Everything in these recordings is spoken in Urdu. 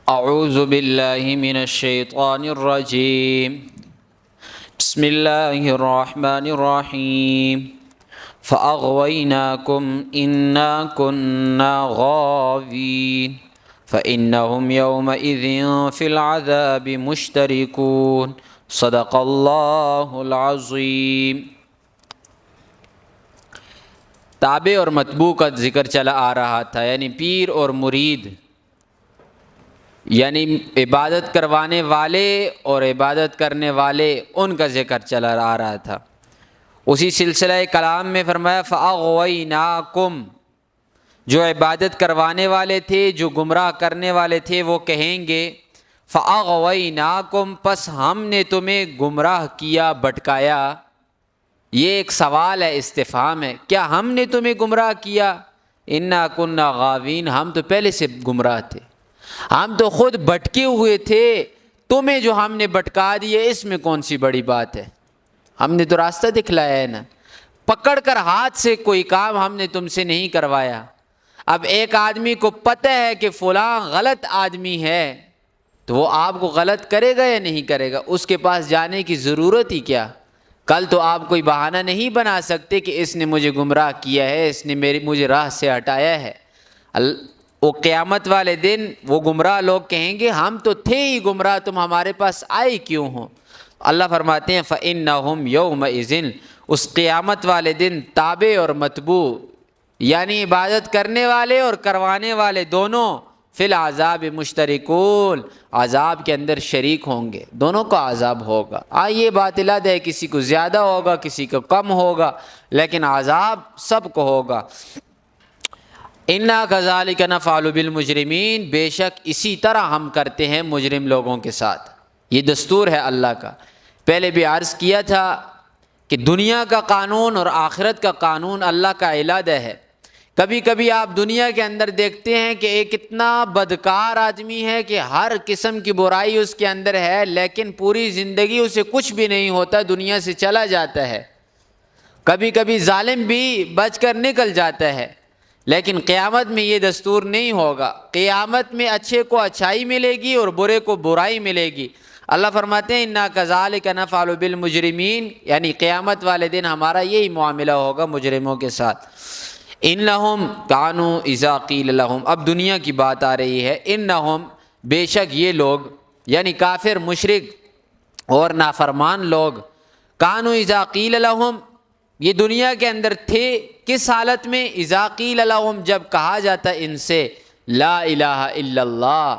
اعوذ باللہ من الشیطان الرجیم بسم اللہ الرحمن الرحیم فأغویناکم انا کنا غاوین فإنہم یومئذ فی العذاب مشترکون صدق اللہ العظیم۔ تابع اور متبوع کا ذکر چلا آ رہا تھا، یعنی پیر اور مرید، یعنی عبادت کروانے والے اور عبادت کرنے والے، ان کا ذکر چلا آ رہا تھا۔ اسی سلسلہ کلام میں فرمایا فَأَغْوَيْنَاكُمْ، جو عبادت کروانے والے تھے، جو گمراہ کرنے والے تھے، وہ کہیں گے فَأَغْوَيْنَاكُمْ، پس ہم نے تمہیں گمراہ کیا، بھٹکایا۔ یہ ایک سوال ہے، استفہام ہے، کیا ہم نے تمہیں گمراہ کیا؟ اِنَّا كُنَّا غَاوِينَ، ہم تو پہلے سے گمراہ تھے، ہم تو خود بھٹکے ہوئے تھے، تمہیں جو ہم نے بھٹکا دیے اس میں کون سی بڑی بات ہے؟ ہم نے تو راستہ دکھلایا ہے نا، پکڑ کر ہاتھ سے کوئی کام ہم نے تم سے نہیں کروایا۔ اب ایک آدمی کو پتہ ہے کہ فلاں غلط آدمی ہے، تو وہ آپ کو غلط کرے گا یا نہیں کرے گا؟ اس کے پاس جانے کی ضرورت ہی کیا؟ کل تو آپ کوئی بہانہ نہیں بنا سکتے کہ اس نے مجھے گمراہ کیا ہے، اس نے مجھے راہ سے ہٹایا ہے۔ وہ قیامت والے دن وہ گمراہ لوگ کہیں گے ہم تو تھے ہی گمراہ، تم ہمارے پاس آئے کیوں ہو؟ اللہ فرماتے ہیں فَإِنَّهُمْ يَوْمَئِذٍ، اس قیامت والے دن تابع اور متبوع، یعنی عبادت کرنے والے اور کروانے والے دونوں، فی العذاب مشترکون، عذاب کے اندر شریک ہوں گے، دونوں کا عذاب ہوگا۔ یہ بات الگ ہے، کسی کو زیادہ ہوگا، کسی کو کم ہوگا، لیکن عذاب سب کو ہوگا۔ اِنَّا كَذَلِكَ نَفْعَلُ بِالْمُجْرِمِينَ، بے شک اسی طرح ہم کرتے ہیں مجرم لوگوں کے ساتھ، یہ دستور ہے اللہ کا۔ پہلے بھی عرض کیا تھا کہ دنیا کا قانون اور آخرت کا قانون اللہ کا علیحدہ ہے۔ کبھی کبھی آپ دنیا کے اندر دیکھتے ہیں کہ ایک اتنا بدکار آدمی ہے کہ ہر قسم کی برائی اس کے اندر ہے، لیکن پوری زندگی اسے کچھ بھی نہیں ہوتا، دنیا سے چلا جاتا ہے۔ کبھی کبھی ظالم بھی بچ کر نکل جاتا ہے، لیکن قیامت میں یہ دستور نہیں ہوگا۔ قیامت میں اچھے کو اچھائی ملے گی اور برے کو برائی ملے گی۔ اللہ فرماتے ہیں اِنَّا كَذَلِكَ نَفْعَلُ بِالْمُجْرِمِينَ، یعنی قیامت والے دن ہمارا یہی معاملہ ہوگا مجرموں کے ساتھ۔ اِنَّهُمْ كَانُوا إِذَا قِيلَ لَهُمْ، اب دنیا کی بات آ رہی ہے۔ اِنَّهُمْ، بے شک یہ لوگ، یعنی کافر، مشرک اور نافرمان لوگ، كَانُوا إِذَا قِيلَ لَهُمْ، یہ دنیا کے اندر تھے کس حالت میں؟ اذا قیل لهم، جب کہا جاتا ان سے لا الہ الا اللہ،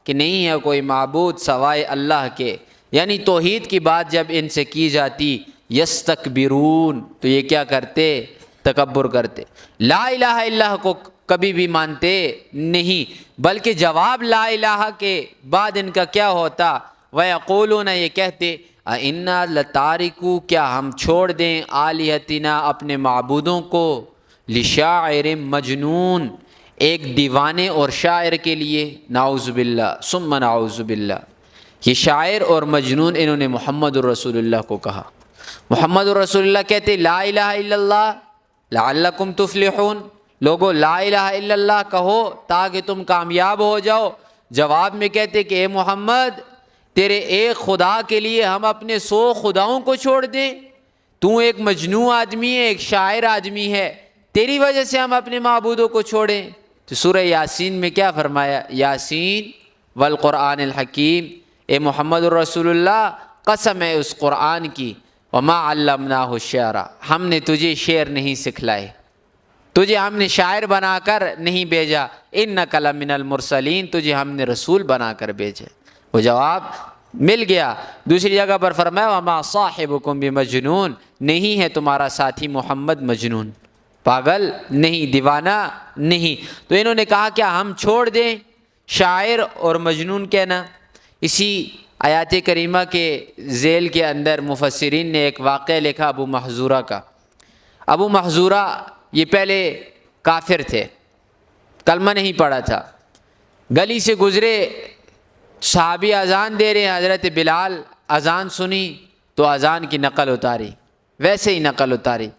کہ نہیں ہے کوئی معبود سوائے اللہ کے، یعنی توحید کی بات جب ان سے کی جاتی، یستکبرون، تو یہ کیا کرتے؟ تکبر کرتے، لا الہ الا اللہ کو کبھی بھی مانتے نہیں، بلکہ جواب لا الہ کے بعد ان کا کیا ہوتا؟ وَيَقُولُونَ، یہ کہتے اِنَّا لَتَارِكُوا، کیا ہم چھوڑ دیں آلِهَتِنَا، اپنے معبودوں کو، لِشَاعِرٍ مجنون، ایک دیوانے اور شاعر کے لیے، نعوذ باللہ ثم نعوذ باللہ۔ یہ شاعر اور مجنون انہوں نے محمد الرسول اللہ کو کہا۔ محمد الرسول اللہ کہتے لا الہ الا اللہ لعلکم تفلحون، لوگو لا الہ الا اللہ کہو تاکہ تم کامیاب ہو جاؤ۔ جواب میں کہتے کہ اے محمد، تیرے ایک خدا کے لیے ہم اپنے 100 خداؤں کو چھوڑ دیں؟ تو ایک مجنون آدمی ہے، ایک شاعر آدمی ہے، تیری وجہ سے ہم اپنے معبودوں کو چھوڑیں؟ تو سورہ یاسین میں کیا فرمایا؟ یاسین والقرآن الحکیم، اے محمد الرسول اللہ، قسم ہے اس قرآن کی، وما علمناہ الشعر، ہم نے تجھے شعر نہیں سکھلائے، تجھے ہم نے شاعر بنا کر نہیں بھیجا، انک لمن المرسلین، تجھے ہم نے رسول بنا کر بھیجا۔ وہ جواب مل گیا۔ دوسری جگہ پر فرمایا وما صاحبکم بمجنون، نہیں ہے تمہارا ساتھی محمد مجنون، پاگل نہیں، دیوانہ نہیں۔ تو انہوں نے کہا کیا ہم چھوڑ دیں شاعر اور مجنون کہنا؟ اسی آیات کریمہ کے ذیل کے اندر مفسرین نے ایک واقعہ لکھا ابو محذورہ کا۔ ابو محذورہ یہ پہلے کافر تھے، کلمہ نہیں پڑھا تھا، گلی سے گزرے، صحابی اذان دے رہے ہیں، حضرت بلال اذان سنی تو اذان کی نقل اتاری، ویسے ہی نقل اتاری،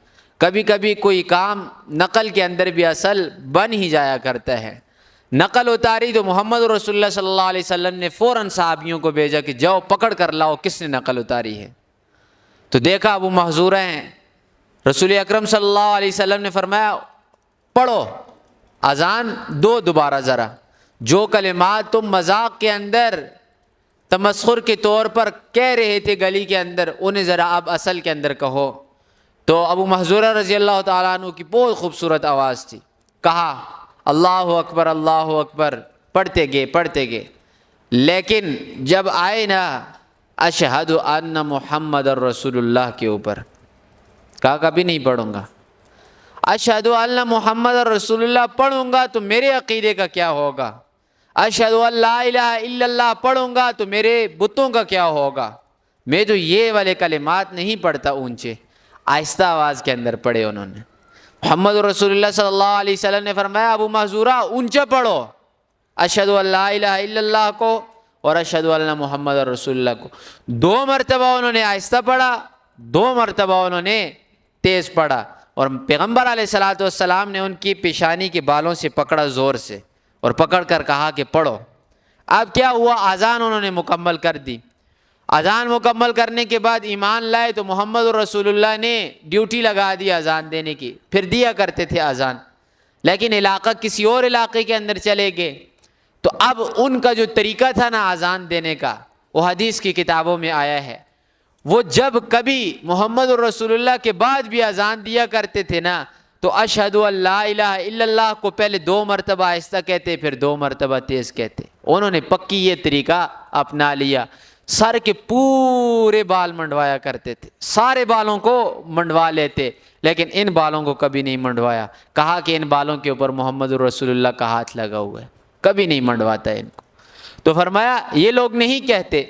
کبھی کبھی کوئی کام نقل کے اندر بھی اصل بن ہی جایا کرتا ہے۔ نقل اتاری تو محمد رسول اللہ صلی اللہ علیہ وسلم نے فوراً صحابیوں کو بھیجا کہ جاؤ پکڑ کر لاؤ کس نے نقل اتاری ہے۔ تو دیکھا ابو محذورہ ہیں، رسول اکرم صلی اللہ علیہ وسلم نے فرمایا پڑھو اذان دو دوبارہ ذرا، جو کلمات تم مذاق کے اندر تمسخر کے طور پر کہہ رہے تھے گلی کے اندر، انہیں ذرا اب اصل کے اندر کہو۔ تو ابو محذورہ رضی اللہ تعالیٰ عنہ کی بہت خوبصورت آواز تھی، کہا اللہ اکبر، پڑھتے گئے، لیکن جب آئے نا اشہد ان محمد الرسول اللہ کے اوپر، کہا کبھی نہیں پڑھوں گا۔ اشہد ان محمد الرسول اللہ پڑھوں گا تو میرے عقیدے کا کیا ہوگا؟ اشہد ان لا الہ الا اللہ پڑھوں گا تو میرے بتوں کا کیا ہوگا؟ میں تو یہ والے کلمات نہیں پڑھتا اونچے، آہستہ آواز کے اندر پڑھے انہوں نے۔ محمد رسول اللہ صلی اللہ علیہ وسلم نے فرمایا ابو محذورہ اونچا پڑھو، اشہد ان لا الہ الا اللہ کو اور اشہد ان محمد رسول اللہ کو 2 مرتبہ انہوں نے آہستہ پڑھا، 2 مرتبہ انہوں نے تیز پڑھا، اور پیغمبر علیہ الصلوۃ والسلام نے ان کی پیشانی کے بالوں سے پکڑا زور سے اور پکڑ کر کہا کہ پڑھو۔ اب کیا ہوا، اذان انہوں نے مکمل کر دی۔ اذان مکمل کرنے کے بعد ایمان لائے تو محمد رسول اللہ نے ڈیوٹی لگا دی اذان دینے کی، پھر دیا کرتے تھے اذان، لیکن علاقہ کسی اور علاقے کے اندر چلے گئے، تو اب ان کا جو طریقہ تھا نا اذان دینے کا، وہ حدیث کی کتابوں میں آیا ہے، وہ جب کبھی محمد رسول اللہ کے بعد بھی اذان دیا کرتے تھے نا تو اشہد ان لا الہ الا اللہ کو پہلے 2 مرتبہ آہستہ کہتے، پھر 2 مرتبہ تیز کہتے۔ انہوں نے پکی یہ طریقہ اپنا لیا۔ سر کے پورے بال منڈوایا کرتے تھے، سارے بالوں کو منڈوا لیتے، لیکن ان بالوں کو کبھی نہیں منڈوایا، کہا کہ ان بالوں کے اوپر محمد رسول اللہ کا ہاتھ لگا ہوا ہے، کبھی نہیں منڈواتا ان کو۔ تو فرمایا یہ لوگ نہیں کہتے،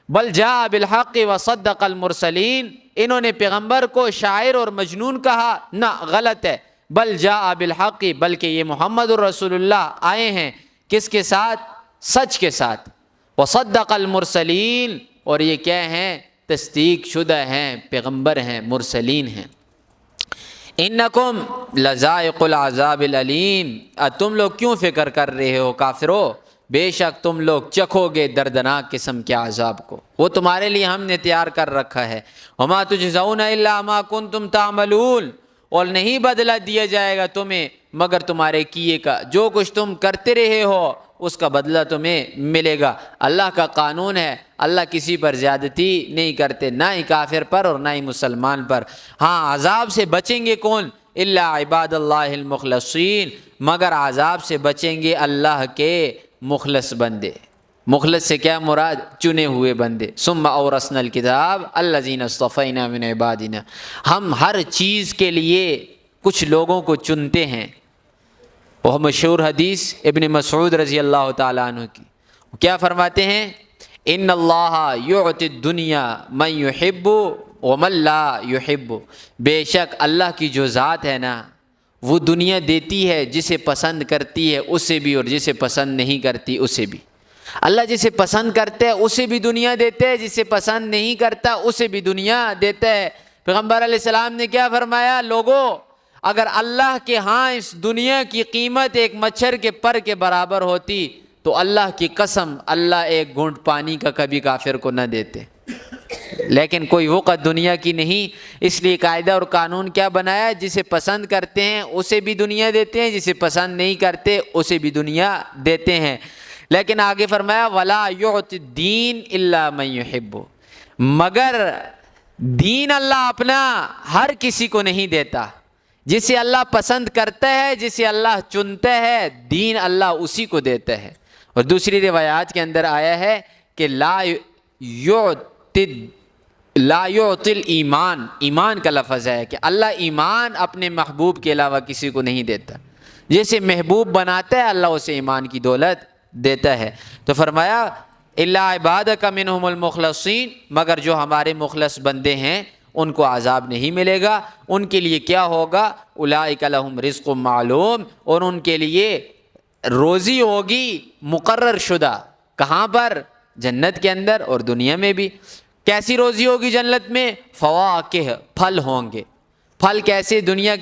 بل جاء بالحق وصدق المرسلین، انہوں نے پیغمبر کو شاعر اور مجنون کہا، نہ غلط ہے، بل جاء بالحق، بلکہ یہ محمد رسول اللہ آئے ہیں کس کے ساتھ؟ سچ کے ساتھ۔ وصدق المرسلین، اور یہ کیا ہیں؟ تصدیق شدہ ہیں، پیغمبر ہیں، مرسلین ہیں۔ انکم لذائق العذاب العلیم، تم لوگ کیوں فکر کر رہے ہو کافرو؟ بے شک تم لوگ چکھو گے دردناک قسم کے عذاب کو، وہ تمہارے لیے ہم نے تیار کر رکھا ہے۔ وما تجزون الا ما کنتم تعملون، اور نہیں بدلہ دیا جائے گا تمہیں مگر تمہارے کیے کا، جو کچھ تم کرتے رہے ہو اس کا بدلہ تمہیں ملے گا۔ اللہ کا قانون ہے، اللہ کسی پر زیادتی نہیں کرتے، نہ ہی کافر پر اور نہ ہی مسلمان پر۔ ہاں عذاب سے بچیں گے کون؟ الا عباد اللہ المخلصین، مگر عذاب سے بچیں گے اللہ کے مخلص بندے۔ مخلص سے کیا مراد؟ چنے ہوئے بندے۔ ثم اورثنا الکتاب الذین اصطفینا من عبادنا، ہم ہر چیز کے لیے کچھ لوگوں کو چنتے ہیں۔ وہ مشہور حدیث ابن مسعود رضی اللہ تعالیٰ عنہ کی، کیا فرماتے ہیں؟ ان اللہ یعطی الدنیا من یحب ومن لا یحب، بے شک اللہ کی جو ذات ہے نا وہ دنیا دیتی ہے جسے پسند کرتی ہے اسے بھی، اور جسے پسند نہیں کرتی اسے بھی۔ اللہ جسے پسند کرتا ہے اسے بھی دنیا دیتا ہے، جسے پسند نہیں کرتا اسے بھی دنیا دیتا ہے۔ پیغمبر علیہ السلام نے کیا فرمایا؟ لوگوں اگر اللہ کے ہاں اس دنیا کی قیمت ایک مچھر کے پر کے برابر ہوتی تو اللہ کی قسم اللہ ایک گھونٹ پانی کا کبھی کافر کو نہ دیتے، لیکن کوئی وقت دنیا کی نہیں، اس لیے قاعدہ اور قانون کیا بنایا؟ جسے پسند کرتے ہیں اسے بھی دنیا دیتے ہیں، جسے پسند نہیں کرتے اسے بھی دنیا دیتے ہیں۔ لیکن آگے فرمایا وَلَا يُعْطِ الدِّينَ إِلَّا مَن يُحِبُّ، مگر دین اللہ اپنا ہر کسی کو نہیں دیتا، جسے اللہ پسند کرتا ہے، جسے اللہ چنتا ہے، دین اللہ اسی کو دیتا ہے۔ اور دوسری روایات کے اندر آیا ہے کہ لا یعطی الایمان، ایمان کا لفظ ہے کہ اللہ ایمان اپنے محبوب کے علاوہ کسی کو نہیں دیتا، جسے محبوب بناتا ہے اللہ اسے ایمان کی دولت دیتا ہے۔ تو فرمایا الا عبادک منہم المخلصین، مگر جو ہمارے مخلص بندے ہیں ان کو عذاب نہیں ملے گا، ان کے لیے کیا ہوگا؟ اولئک لہم رزق معلوم، اور ان کے لیے روزی ہوگی مقرر شدہ۔ کہاں پر؟ جنت کے اندر اور دنیا میں بھی۔ کیسی روزی ہوگی جنت میں؟ فواکہ، پھل ہوں گے، پھل کیسے؟ دنیا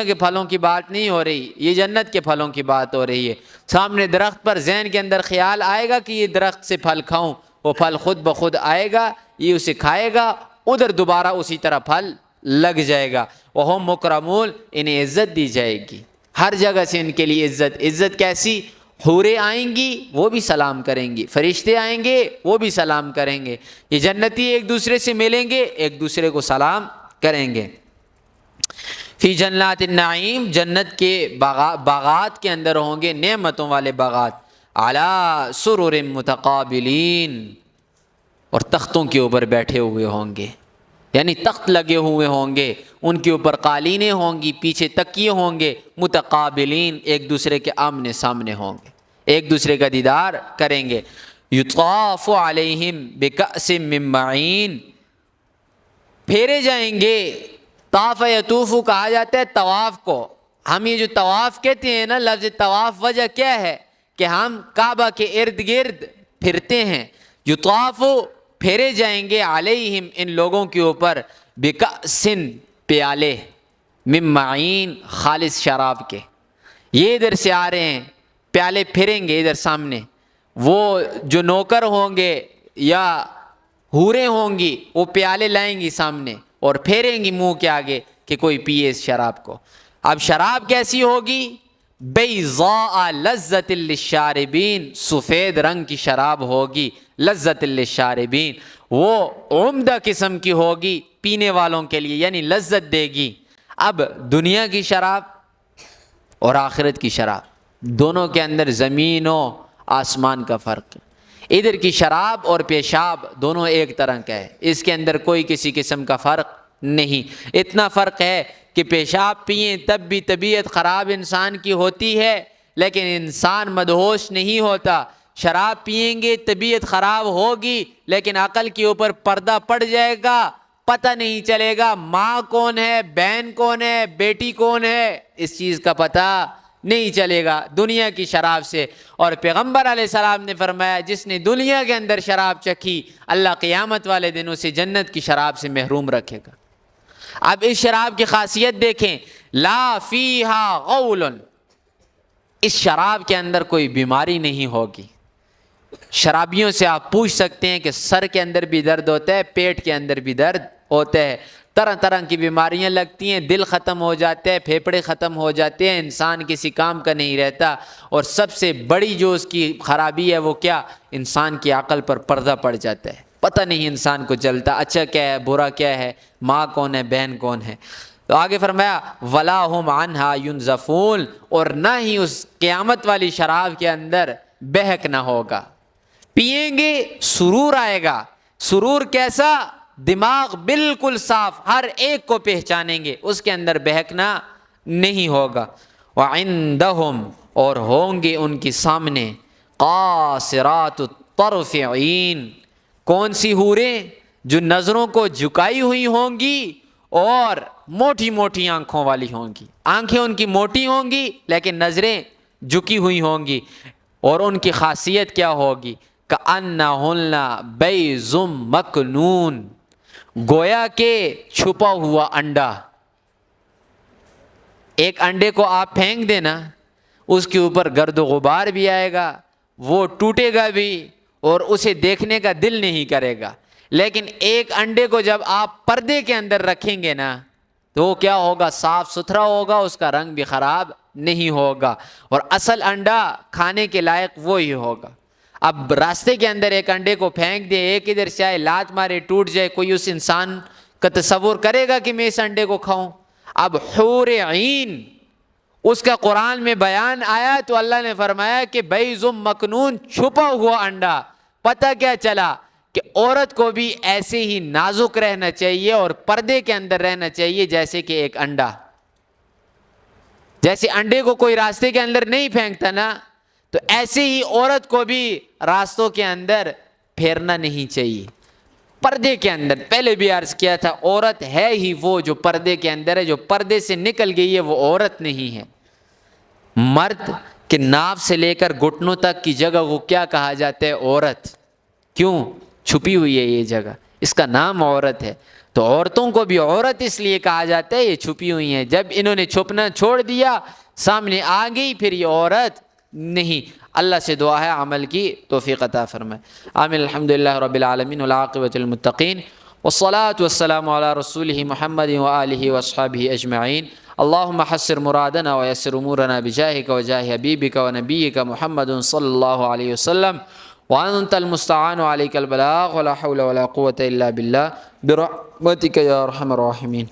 کے پھلوں کی بات نہیں ہو رہی، یہ جنت کے پھلوں کی بات ہو رہی ہے۔ سامنے درخت پر ذہن کے اندر خیال آئے گا کہ یہ درخت سے پھل کھاؤں، وہ پھل خود بخود آئے گا، یہ اسے کھائے گا، ادھر دوبارہ اسی طرح پھل لگ جائے گا۔ وَهُمْ مُكْرَمُونَ، انہیں عزت دی جائے گی، ہر جگہ سے ان کے لیے عزت کیسی؟ حوریں آئیں گی وہ بھی سلام کریں گی، فرشتے آئیں گے وہ بھی سلام کریں گے، یہ جنتی ایک دوسرے سے ملیں گے، ایک دوسرے کو سلام کریں گے۔ فی جنات النعیم، جنت کے باغات کے اندر ہوں گے، نعمتوں والے باغات، علی سرر متقابلین، اور تختوں کے اوپر بیٹھے ہوئے ہوں گے، یعنی تخت لگے ہوئے ہوں گے، ان کے اوپر قالینیں ہوں گی، پیچھے تکیے ہوں گے، متقابلین، ایک دوسرے کے آمنے سامنے ہوں گے، ایک دوسرے کا دیدار کریں گے۔ یطاف علیہم بکأس من معین، پھیرے جائیں گے، طاف یطوف کہا جاتا ہے طواف کو۔ ہم یہ جو طواف کہتے ہیں نا، لفظ طواف وجہ کیا ہے؟ کہ ہم کعبہ کے ارد گرد پھرتے ہیں۔ یطاف، پھیرے جائیں گے، علیہم، ان لوگوں کے اوپر، بکأس، پیالے، من معین، خالص شراب کے۔ یہ ادھر سے آ رہے ہیں، پیالے پھریں گے ادھر سامنے، وہ جو نوکر ہوں گے یا حوریں ہوں گی وہ پیالے لائیں گی سامنے اور پھیریں گی منہ کے آگے کہ کوئی پیے اس شراب کو۔ اب شراب کیسی ہوگی؟ بیضاء لذت للشاربین، سفید رنگ کی شراب ہوگی، لذت للشاربین، وہ عمدہ قسم کی ہوگی پینے والوں کے لیے، یعنی لذت دے گی۔ اب دنیا کی شراب اور آخرت کی شراب، دونوں کے اندر زمین و آسمان کا فرق ہے۔ ادھر کی شراب اور پیشاب دونوں ایک طرح کا ہے، اس کے اندر کوئی کسی قسم کا فرق نہیں۔ اتنا فرق ہے کہ پیشاب پئیں تب بھی طبیعت خراب انسان کی ہوتی ہے، لیکن انسان مدہوش نہیں ہوتا۔ شراب پئیں گے طبیعت خراب ہوگی، لیکن عقل کے اوپر پردہ پڑ جائے گا، پتہ نہیں چلے گا ماں کون ہے، بہن کون ہے، بیٹی کون ہے، اس چیز کا پتہ نہیں چلے گا دنیا کی شراب سے۔ اور پیغمبر علیہ السلام نے فرمایا جس نے دنیا کے اندر شراب چکھی، اللہ قیامت والے دن اسے جنت کی شراب سے محروم رکھے گا۔ اب اس شراب کی خاصیت دیکھیں، لا فیہا غول، اس شراب کے اندر کوئی بیماری نہیں ہوگی۔ شرابیوں سے آپ پوچھ سکتے ہیں کہ سر کے اندر بھی درد ہوتا ہے، پیٹ کے اندر بھی درد ہوتا ہے، طرح طرح کی بیماریاں لگتی ہیں، دل ختم ہو جاتے ہیں، پھیپھڑے ختم ہو جاتے ہیں، انسان کسی کام کا نہیں رہتا، اور سب سے بڑی جو اس کی خرابی ہے وہ کیا؟ انسان کی عقل پر پردہ پڑ جاتا ہے، پتہ نہیں انسان کو چلتا اچھا کیا ہے، برا کیا ہے، ماں کون ہے، بہن کون ہے۔ تو آگے فرمایا وَلَا هُمْ عَنْهَا يُنزَفُونَ، اور نہ ہی اس قیامت والی شراب کے اندر بہک نہ ہوگا۔ پئیں گے سرور آئے گا، سرور کیسا؟ دماغ بالکل صاف، ہر ایک کو پہچانیں گے، اس کے اندر بہکنا نہیں ہوگا۔ وَعِندَهُمْ، اور ہوں گے ان کے سامنے، قاصرات الطرف عین، کون سی حوریں؟ جو نظروں کو جھکائی ہوئی ہوں گی اور موٹی موٹی آنکھوں والی ہوں گی، آنکھیں ان کی موٹی ہوں گی لیکن نظریں جھکی ہوئی ہوں گی، اور ان کی خاصیت کیا ہوگی؟ کأنہن بیض مکنون، گویا کہ چھپا ہوا انڈا۔ ایک انڈے کو آپ پھینک دینا، اس کے اوپر گرد و غبار بھی آئے گا، وہ ٹوٹے گا بھی، اور اسے دیکھنے کا دل نہیں کرے گا۔ لیکن ایک انڈے کو جب آپ پردے کے اندر رکھیں گے نا تو وہ کیا ہوگا؟ صاف ستھرا ہوگا، اس کا رنگ بھی خراب نہیں ہوگا، اور اصل انڈا کھانے کے لائق وہی ہوگا۔ اب راستے کے اندر ایک انڈے کو پھینک دے، ایک ادھر سے آئے لات مارے ٹوٹ جائے، کوئی اس انسان کا تصور کرے گا کہ میں اس انڈے کو کھاؤں؟ اب حور عین، اس کا قرآن میں بیان آیا تو اللہ نے فرمایا کہ بیض مکنون، چھپا ہوا انڈا۔ پتہ کیا چلا؟ کہ عورت کو بھی ایسے ہی نازک رہنا چاہیے اور پردے کے اندر رہنا چاہیے جیسے کہ ایک انڈا۔ جیسے انڈے کو کوئی راستے کے اندر نہیں پھینکتا نا، تو ایسے ہی عورت کو بھی راستوں کے اندر پھیرنا نہیں چاہیے، پردے کے اندر۔ پہلے بھی عرض کیا تھا، عورت ہے ہی وہ جو پردے کے اندر ہے، جو پردے سے نکل گئی ہے وہ عورت نہیں ہے۔ مرد کے ناف سے لے کر گھٹنوں تک کی جگہ کو کیا کہا جاتا ہے؟ عورت۔ کیوں؟ چھپی ہوئی ہے یہ جگہ، اس کا نام عورت ہے۔ تو عورتوں کو بھی عورت اس لیے کہا جاتا ہے، یہ چھپی ہوئی ہیں، جب انہوں نے چھپنا چھوڑ دیا سامنے آ گئی پھر یہ عورت نہیں۔ اللہ سے دعا ہے عمل کی توفیق عطا فرمائے، آمین۔ الحمدللہ رب العالمین والعاقبۃ للمتقین والصلاة والسلام علی رسولہ محمد وآلہ واصحابہ اجمعین۔ اللہم حسر مرادنا ویسر امورنا بجاہک وجاہ حبیبک ونبیک محمد صلی اللہ علیہ وسلم، وانت المستعان وعلیک البلاغ ولا حول ولا قوة الا باللہ برحمتک یا ارحم الراحمین۔